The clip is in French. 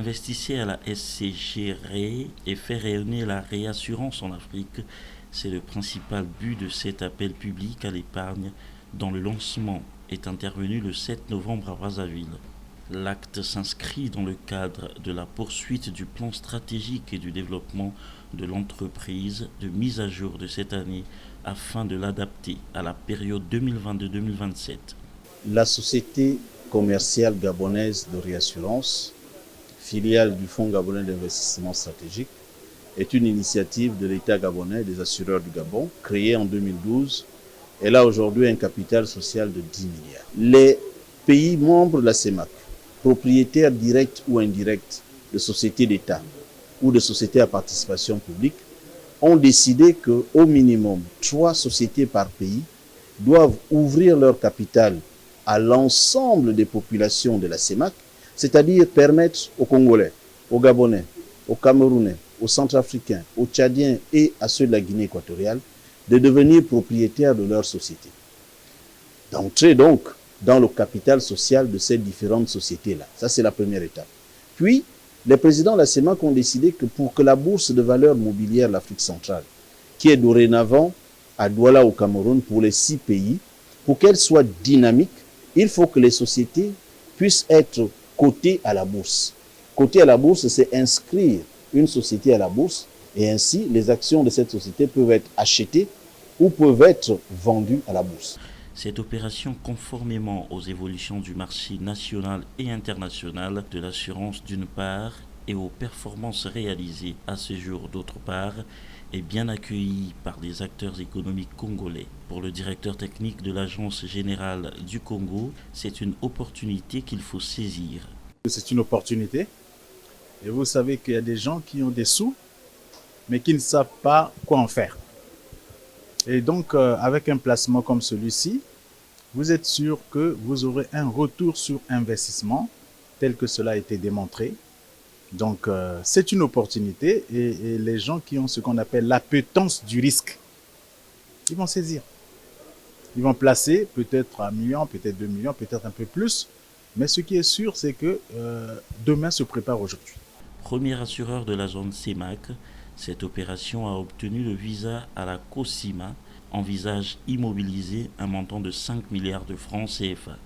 Investissez à la SCG Ré et fait rayonner la réassurance en Afrique. C'est le principal but de cet appel public à l'épargne dont le lancement est intervenu le 7 novembre à Brazzaville. L'acte s'inscrit dans le cadre de la poursuite du plan stratégique et du développement de l'entreprise de mise à jour de cette année afin de l'adapter à la période 2022-2027. La société commerciale gabonaise de réassurance, filiale du Fonds gabonais d'investissement stratégique, est une initiative de l'État gabonais des assureurs du Gabon, créée en 2012. Elle a aujourd'hui un capital social de 10 milliards. Les pays membres de la CEMAC, propriétaires directs ou indirects de sociétés d'État ou de sociétés à participation publique, ont décidé qu'au minimum 3 sociétés par pays doivent ouvrir leur capital à l'ensemble des populations de la CEMAC, c'est-à-dire permettre aux Congolais, aux Gabonais, aux Camerounais, aux Centrafricains, aux Tchadiens et à ceux de la Guinée équatoriale de devenir propriétaires de leur société. D'entrer donc dans le capital social de ces différentes sociétés-là. Ça, c'est la première étape. Puis, les présidents de la CEMAC ont décidé que pour que la bourse de valeurs mobilières de l'Afrique centrale, qui est dorénavant à Douala au Cameroun pour les 6 pays, pour qu'elle soit dynamique, il faut que les sociétés puissent être cotées à la bourse. Coter à la bourse, c'est inscrire une société à la bourse et ainsi les actions de cette société peuvent être achetées ou peuvent être vendues à la bourse. Cette opération, conformément aux évolutions du marché national et international de l'assurance d'une part et aux performances réalisées à ce jour d'autre part, est bien accueillie par des acteurs économiques congolais. Pour le directeur technique de l'Agence générale du Congo, c'est une opportunité qu'il faut saisir. C'est une opportunité et vous savez qu'il y a des gens qui ont des sous mais qui ne savent pas quoi en faire. Et donc, avec un placement comme celui-ci, vous êtes sûr que vous aurez un retour sur investissement tel que cela a été démontré. Donc, c'est une opportunité et les gens qui ont ce qu'on appelle l'appétence du risque, ils vont saisir. Ils vont placer peut-être 1 million, peut-être 2 millions, peut-être un peu plus. Mais ce qui est sûr, c'est que demain se prépare aujourd'hui. Premier assureur de la zone CEMAC, cette opération a obtenu le visa à la COSIMA, envisage immobiliser un montant de 5 milliards de francs CFA.